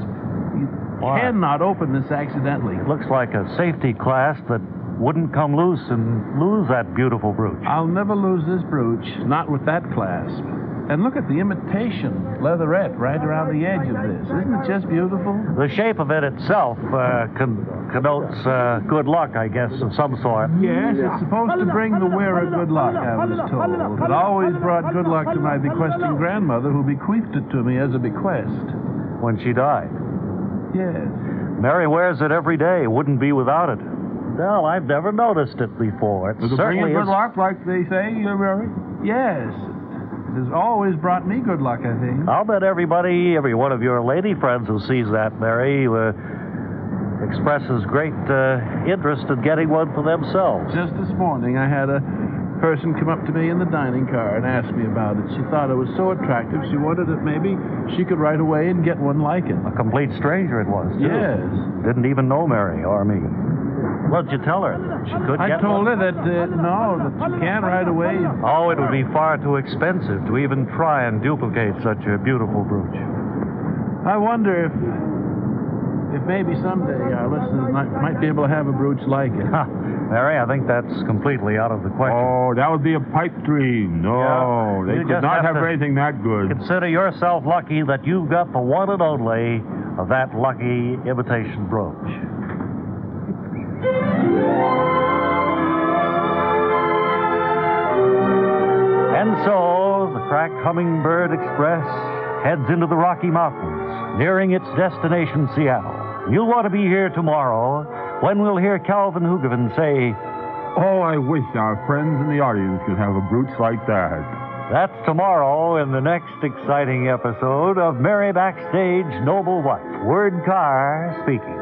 You cannot open this accidentally. It looks like a safety clasp that wouldn't come loose and lose that beautiful brooch. I'll never lose this brooch, not with that clasp. And look at the imitation leatherette right around the edge of this. Isn't it just beautiful? The shape of it itself connotes good luck, I guess, of some sort. Yes, it's supposed to bring the wearer good luck, I was told. It always brought good luck to my bequesting grandmother, who bequeathed it to me as a bequest. When she died? Yes. Mary wears it every day. Wouldn't be without it. Well, I've never noticed it before. It certainly good luck, like they say, Mary? Yes. It has always brought me good luck, I think. I'll bet every one of your lady friends who sees that, Mary, expresses great interest in getting one for themselves. Just this morning, I had a person come up to me in the dining car and ask me about it. She thought it was so attractive, she wanted that maybe she could write away and get one like it. A complete stranger it was, too. Yes. Didn't even know Mary or me. What'd you tell her? That she could I get told one? her that, no, that you can't right away. Oh, it would be far too expensive to even try and duplicate such a beautiful brooch. I wonder if maybe someday our listeners might be able to have a brooch like it. Mary, I think that's completely out of the question. Oh, that would be a pipe dream. No, they could not have anything that good. Consider yourself lucky that you've got the one and only of that lucky imitation brooch. And so, the Crack Hummingbird Express heads into the Rocky Mountains, nearing its destination, Seattle. You'll want to be here tomorrow when we'll hear Calvin Hoogervin say, "Oh, I wish our friends in the audience could have a brooch like that." That's tomorrow in the next exciting episode of Mary Backstage Noble Wife. Word Carr speaking.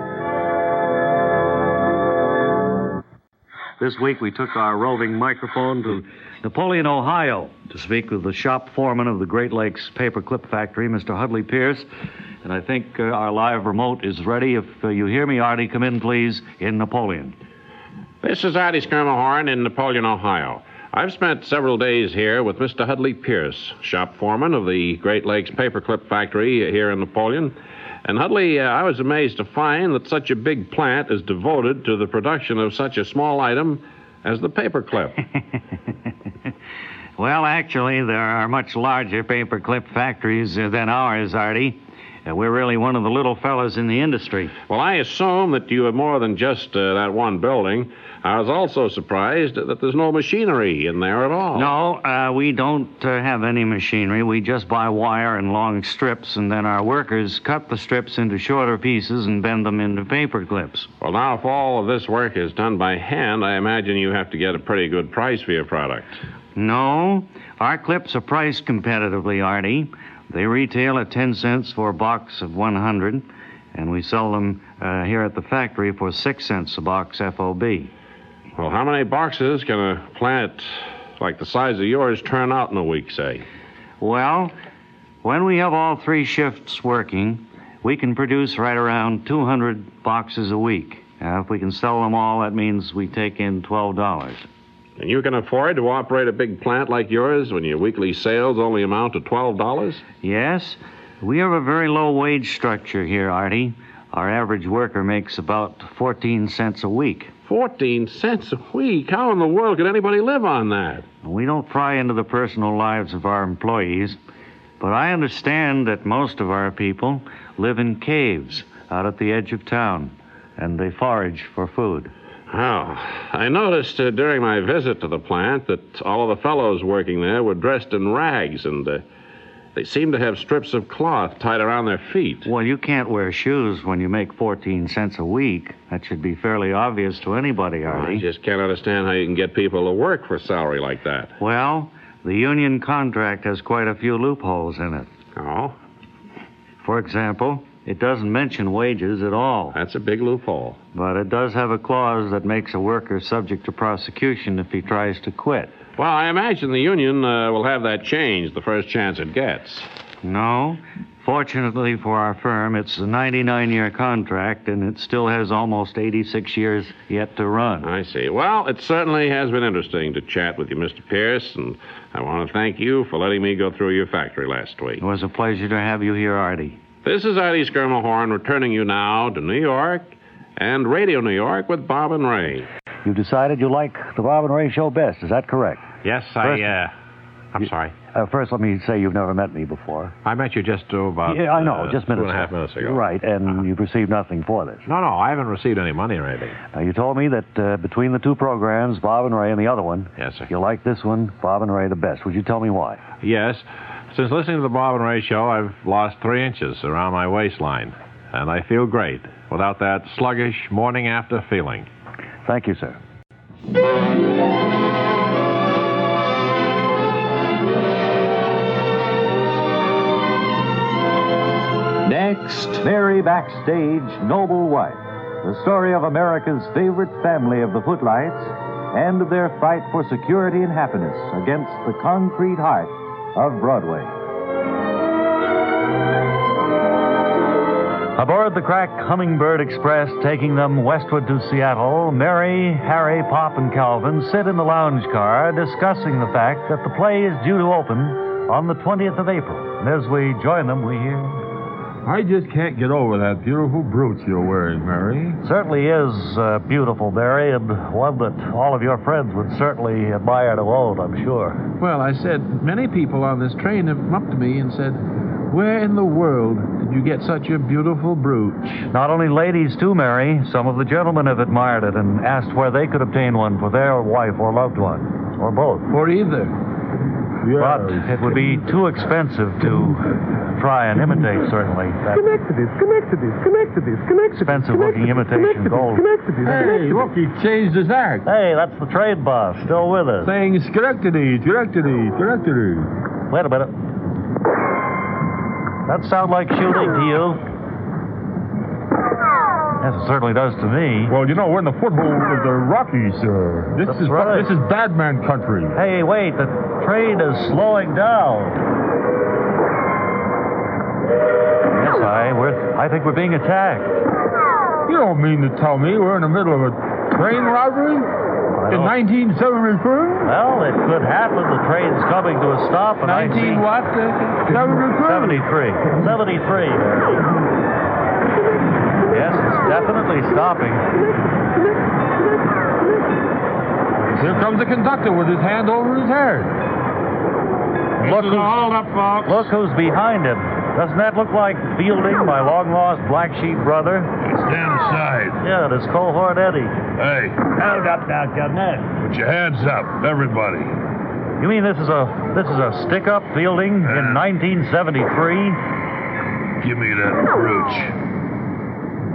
This week we took our roving microphone to Napoleon, Ohio, to speak with the shop foreman of the Great Lakes Paperclip Factory, Mr. Hudley Pierce. And I think our live remote is ready. If you hear me, Artie, come in, please, in Napoleon. This is Artie Skirmahorn in Napoleon, Ohio. I've spent several days here with Mr. Hudley Pierce, shop foreman of the Great Lakes Paperclip Factory here in Napoleon. And Hudley, I was amazed to find that such a big plant is devoted to the production of such a small item as the paperclip. Well, actually, there are much larger paperclip factories than ours, Artie. We're really one of the little fellas in the industry. Well, I assume that you have more than just that one building. I was also surprised that there's no machinery in there at all. No, we don't have any machinery. We just buy wire and long strips, and then our workers cut the strips into shorter pieces and bend them into paper clips. Well, now, if all of this work is done by hand, I imagine you have to get a pretty good price for your product. No, our clips are priced competitively, Artie. They retail at 10 cents for a box of 100, and we sell them here at the factory for 6 cents a box FOB. Well, how many boxes can a plant like the size of yours turn out in a week, say? Well, when we have all 3 shifts working, we can produce right around 200 boxes a week. If we can sell them all, that means we take in $12. And you can afford to operate a big plant like yours when your weekly sales only amount to $12? Yes. We have a very low wage structure here, Artie. Our average worker makes about 14 cents a week. 14 cents a week? How in the world could anybody live on that? We don't pry into the personal lives of our employees, but I understand that most of our people live in caves out at the edge of town, and they forage for food. Oh, I noticed during my visit to the plant that all of the fellows working there were dressed in rags, and they seemed to have strips of cloth tied around their feet. Well, you can't wear shoes when you make 14 cents a week. That should be fairly obvious to anybody, Artie. I just can't understand how you can get people to work for salary like that. Well, the union contract has quite a few loopholes in it. Oh? For example, it doesn't mention wages at all. That's a big loophole. But it does have a clause that makes a worker subject to prosecution if he tries to quit. Well, I imagine the union will have that changed the first chance it gets. No. Fortunately for our firm, it's a 99-year contract, and it still has almost 86 years yet to run. I see. Well, it certainly has been interesting to chat with you, Mr. Pierce, and I want to thank you for letting me go through your factory last week. It was a pleasure to have you here, Artie. This is Artie Skirmahorn returning you now to New York and Radio New York with Bob and Ray. You decided you like the Bob and Ray show best, is that correct? Yes, I'm sorry. First, let me say you've never met me before. I met you just about... Yeah, I know, just minutes 2.5 minutes ago. Right, and you've received nothing for this. No, I haven't received any money or anything. Now, you told me that between the 2 programs, Bob and Ray and the other one... Yes, sir. You like this one, Bob and Ray, the best. Would you tell me why? Yes. Since listening to the Bob and Ray show, I've lost 3 inches around my waistline, and I feel great without that sluggish morning after feeling. Thank you, sir. Next, Mary Backstage Noble Wife, the story of America's favorite family of the footlights and of their fight for security and happiness against the concrete heart of Broadway. Aboard the crack Hummingbird Express taking them westward to Seattle, Mary, Harry, Pop, and Calvin sit in the lounge car discussing the fact that the play is due to open on the 20th of April. And as we join them, we hear... I just can't get over that beautiful brooch you're wearing, Mary. Certainly is beautiful, Barry, and one that all of your friends would certainly admire to own, I'm sure. Well, I said, many people on this train have come up to me and said, where in the world did you get such a beautiful brooch? Not only ladies, too, Mary. Some of the gentlemen have admired it and asked where they could obtain one for their wife or loved one, or both. Or either. Yes. But it would be too expensive to try and imitate, certainly. That expensive-looking imitation gold. Hey, look, he changed his act. Hey, that's the trade boss, still with us. Saying Schenectady. Wait a minute. That sound like shooting to you? Yes, it certainly does to me. Well, you know, we're in the foothills of the Rockies, sir. This is Badman country. Hey, wait, the train is slowing down. Yes, I think we're being attacked. You don't mean to tell me we're in the middle of a train robbery? In 1973? Well, it could happen. The train's coming to a stop in 19 what? 73. 73. Yes, it's definitely stopping. Here comes the conductor with his hand over his head. Hold up, folks. Look who's behind him. Doesn't that look like Fielding, my long-lost black sheep brother? Stand aside. Yeah, it is cohort Eddie. Hey. Hold up now, Governor. Put your hands up, everybody. You mean this is a stick-up, Fielding, in 1973? Give me that brooch.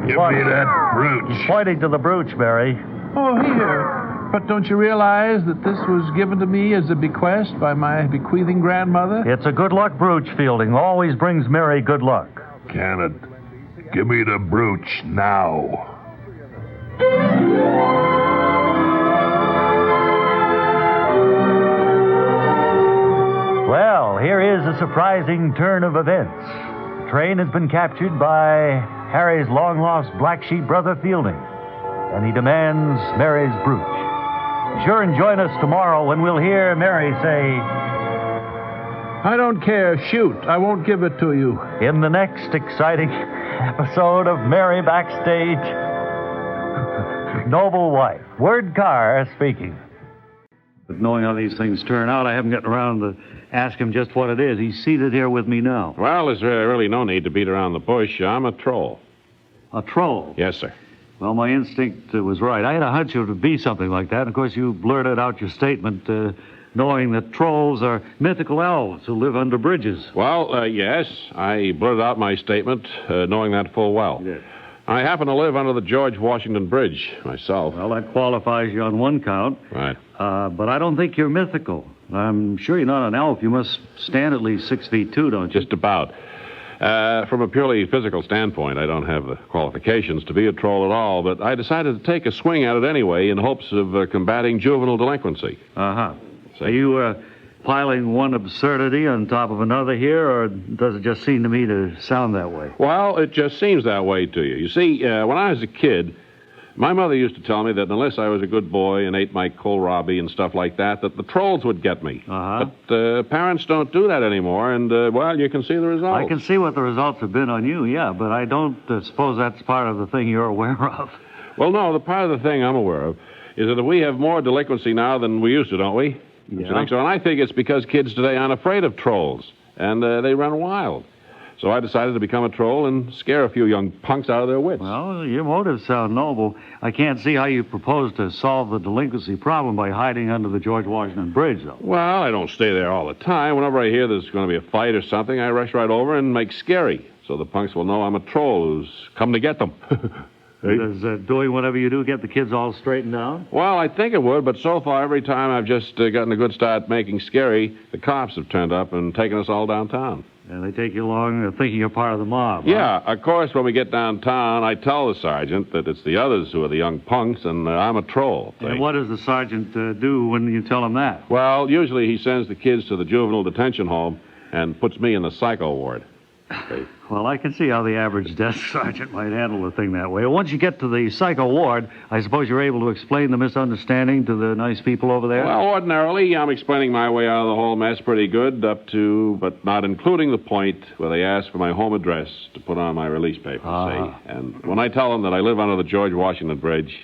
Give me that brooch. He's pointing to the brooch, Mary. Oh, here. But don't you realize that this was given to me as a bequest by my bequeathing grandmother? It's a good luck brooch, Fielding. Always brings Mary good luck. Can it? Give me the brooch now. Well, here is a surprising turn of events. The train has been captured by Harry's long-lost black sheep brother, Fielding, and he demands Mary's brooch. Be sure and join us tomorrow when we'll hear Mary say, I don't care. Shoot. I won't give it to you. In the next exciting episode of Mary Backstage, Noble Wife. Word Carr speaking. But knowing how these things turn out, I haven't gotten around to ask him just what it is. He's seated here with me now. Well, there's really no need to beat around the bush. I'm a troll. A troll? Yes, sir. Well, my instinct was right. I had a hunch it would be something like that. Of course, you blurted out your statement knowing that trolls are mythical elves who live under bridges. Well, yes, I blurted out my statement knowing that full well. Yes. I happen to live under the George Washington Bridge myself. Well, that qualifies you on one count. Right. But I don't think you're mythical. I'm sure you're not an elf. You must stand at least 6 feet 2, don't you? Just about. From a purely physical standpoint, I don't have the qualifications to be a troll at all, but I decided to take a swing at it anyway in hopes of combating juvenile delinquency. Uh-huh. Are you piling one absurdity on top of another here, or does it just seem to me to sound that way? Well, it just seems that way to you. You see, when I was a kid, my mother used to tell me that unless I was a good boy and ate my kohlrabi and stuff like that the trolls would get me. Uh-huh. But parents don't do that anymore, and, well, you can see the results. I can see what the results have been on you, yeah, but I don't suppose that's part of the thing you're aware of. Well, no, the part of the thing I'm aware of is that we have more delinquency now than we used to, don't we? Yeah. Don't you think so? And I think it's because kids today aren't afraid of trolls, and they run wild. So I decided to become a troll and scare a few young punks out of their wits. Well, your motives sound noble. I can't see how you propose to solve the delinquency problem by hiding under the George Washington Bridge, though. Well, I don't stay there all the time. Whenever I hear there's going to be a fight or something, I rush right over and make scary, so the punks will know I'm a troll who's come to get them. Hey? Does doing whatever you do get the kids all straightened out? Well, I think it would, but so far, every time I've just gotten a good start making scary, the cops have turned up and taken us all downtown. And they take you along thinking you're part of the mob. Yeah, of course, when we get downtown, I tell the sergeant that it's the others who are the young punks, and I'm a troll. And what does the sergeant do when you tell him that? Well, usually he sends the kids to the juvenile detention home and puts me in the psycho ward. Well, I can see how the average desk sergeant might handle the thing that way. Once you get to the psycho ward, I suppose you're able to explain the misunderstanding to the nice people over there? Well, ordinarily, I'm explaining my way out of the whole mess pretty good, up to, but not including the point where they ask for my home address to put on my release paper, see? And when I tell them that I live under the George Washington Bridge,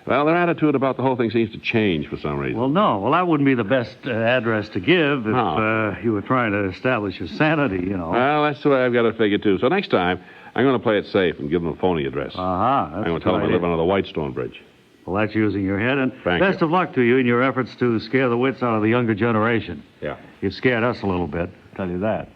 well, their attitude about the whole thing seems to change for some reason. Well, no. Well, that wouldn't be the best address to give if you were trying to establish your sanity, you know. Well, that's the way I've got to figure, too. So next time, I'm going to play it safe and give them a phony address. I'm going to tell them I live under the Whitestone Bridge. Well, that's using your head. And Thank best you. of luck to you in your efforts to scare the wits out of the younger generation. Yeah. You've scared us a little bit, I'll tell you that.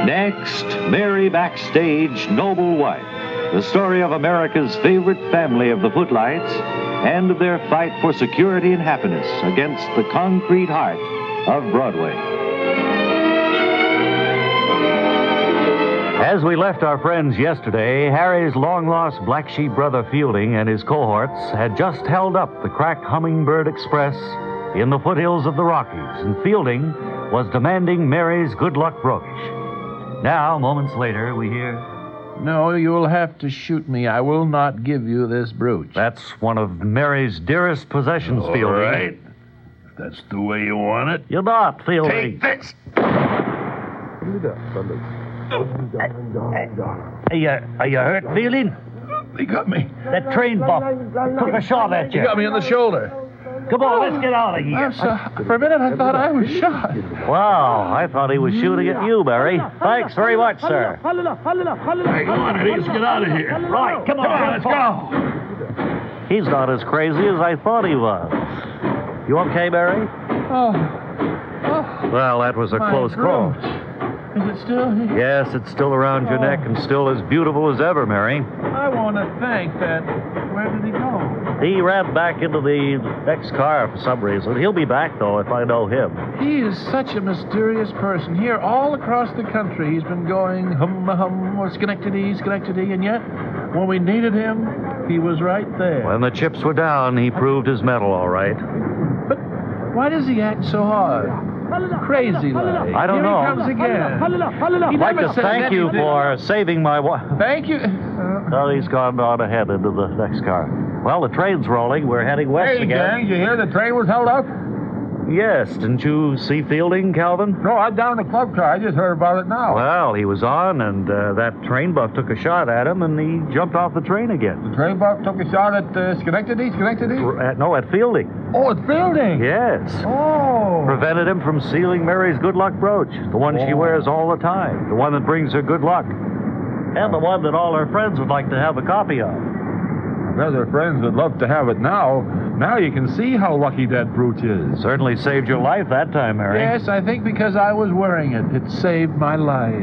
Next, Mary Backstage, Noble Wife. The story of America's favorite family of the Footlights and of their fight for security and happiness against the concrete heart of Broadway. As we left our friends yesterday, Harry's long-lost black sheep brother Fielding and his cohorts had just held up the crack Hummingbird Express in the foothills of the Rockies, and Fielding was demanding Mary's good luck brooch. Now, moments later, we hear... No, you'll have to shoot me. I will not give you this brooch. That's one of Mary's dearest possessions, Fielding. All right. If that's the way you want it. You're not, Fielding. Take this. Are you hurt, Fielding? They got me. That train buff took a shot at you. You got me in the shoulder. Come on, let's get out of here. For a minute, I thought I was shot. Wow, I thought he was shooting at you, Barry. Thanks very much, sir. Hey, come on, let's get out of here. Right, come on, let's go. He's not as crazy as I thought he was. You okay, Barry? Well, that was a close call. Is it still here? Yes, it's still around your neck and still as beautiful as ever, Mary. I want to thank that. Where did he go? He ran back into the next car for some reason. He'll be back, though, if I know him. He is such a mysterious person. Here, all across the country, he's been going hum, or Schenectady, and yet, when we needed him, he was right there. When the chips were down, he proved his mettle, all right. But why does he act so hard? Crazy like. I don't know. Here he comes again. I'd like to thank you for saving my wife. Thank you. Oh, he's gone on ahead into the next car. Well, the train's rolling. We're heading west again. Hey, gang, you hear the train was held up? Yes. Didn't you see Fielding, Calvin? No, I'm down in the club car. I just heard about it now. Well, he was on, and that train buff took a shot at him, and he jumped off the train again. The train buff took a shot at Schenectady? No, at Fielding. Oh, at Fielding? Yes. Oh. Prevented him from stealing Mary's good luck brooch, the one she wears all the time, the one that brings her good luck, and the one that all her friends would like to have a copy of. Well, her friends would love to have it now. Now you can see how lucky that brooch is. Certainly saved your life that time, Mary. Yes, I think because I was wearing it. It saved my life.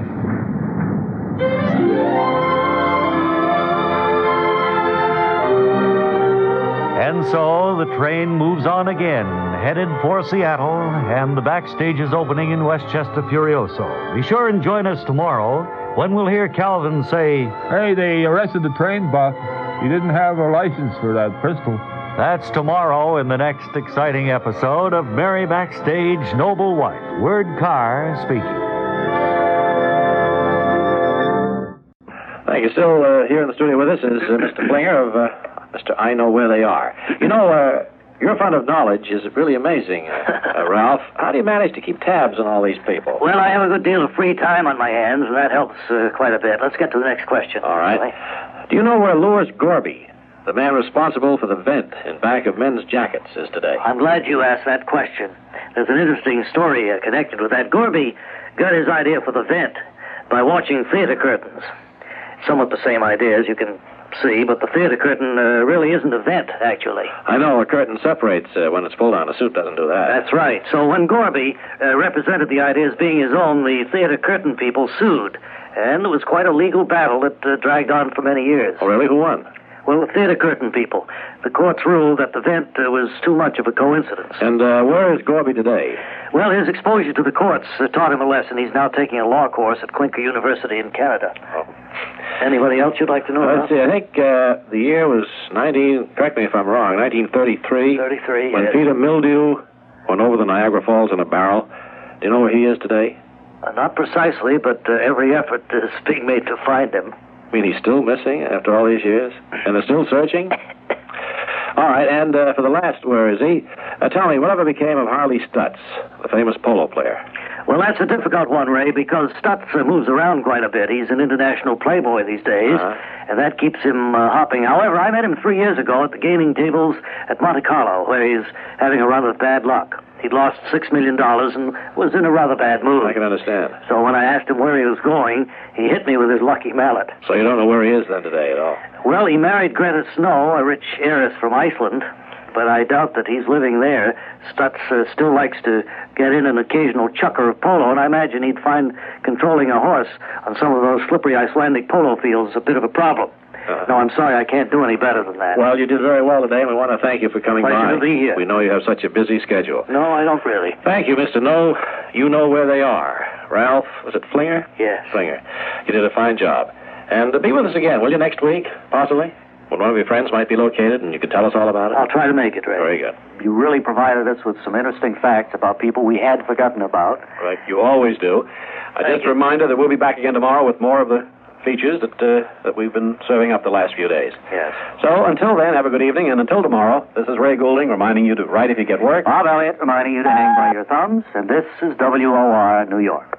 And so the train moves on again, headed for Seattle, and the backstage is opening in Westchester Furioso. Be sure and join us tomorrow when we'll hear Calvin say, "Hey, they arrested the train buff. He didn't have a license for that pistol." That's tomorrow in the next exciting episode of Mary Backstage, Noble Wife. Word Carr speaking. Thank you. Still here in the studio with us is Mr. Flinger of Mr. I Know Where They Are. You know, your fund of knowledge is really amazing, Ralph. How do you manage to keep tabs on all these people? Well, I have a good deal of free time on my hands, and that helps quite a bit. Let's get to the next question. All right. Do you know where Louis Gorby, the man responsible for the vent in back of men's jackets, is today? I'm glad you asked that question. There's an interesting story connected with that. Gorby got his idea for the vent by watching theater curtains. Somewhat the same idea, as you can see, but the theater curtain really isn't a vent, actually. I know, a curtain separates when it's pulled down. A suit doesn't do that. That's right. So when Gorby represented the idea as being his own, the theater curtain people sued. And it was quite a legal battle that dragged on for many years. Oh, really? Who won? Well, the theater curtain people. The courts ruled that the vent was too much of a coincidence. And where is Gorby today? Well, his exposure to the courts taught him a lesson. He's now taking a law course at Clinker University in Canada. Oh. Anybody else you'd like to know Let's see, I think the year was correct me if I'm wrong, 1933. 33, when yes. Peter Mildew went over the Niagara Falls in a barrel. Do you know where he is today? Not precisely, but every effort is being made to find him. I mean, he's still missing after all these years? And they're still searching? All right, and for the last, where is he? Tell me, whatever became of Harley Stutz, the famous polo player? Well, that's a difficult one, Ray, because Stutz moves around quite a bit. He's an international playboy these days, and that keeps him hopping. However, I met him 3 years ago at the gaming tables at Monte Carlo, where he's having a run of bad luck. He'd lost $6 million and was in a rather bad mood. I can understand. So when I asked him where he was going, he hit me with his lucky mallet. So you don't know where he is then today at all? Well, he married Greta Snow, a rich heiress from Iceland, but I doubt that he's living there. Stutz still likes to get in an occasional chukker of polo, and I imagine he'd find controlling a horse on some of those slippery Icelandic polo fields a bit of a problem. No, I'm sorry, I can't do any better than that. Well, you did very well today, and we want to thank you for coming by. Pleasure to be here. We know you have such a busy schedule. No, I don't really. Thank you, Mr. No. You know where they are. Ralph, was it Flinger? Yes. Flinger. You did a fine job. And be with us again, will you, next week, possibly? When one of your friends might be located and you could tell us all about it? I'll try to make it, Ray. Very good. You really provided us with some interesting facts about people we had forgotten about. Right, you always do. Just a reminder that we'll be back again tomorrow with more of the features that we've been serving up the last few days. Yes. So until then, have a good evening, and until tomorrow, this is Ray Goulding reminding you to write if you get work. Bob Elliott reminding you to hang by your thumbs, and this is WOR New York.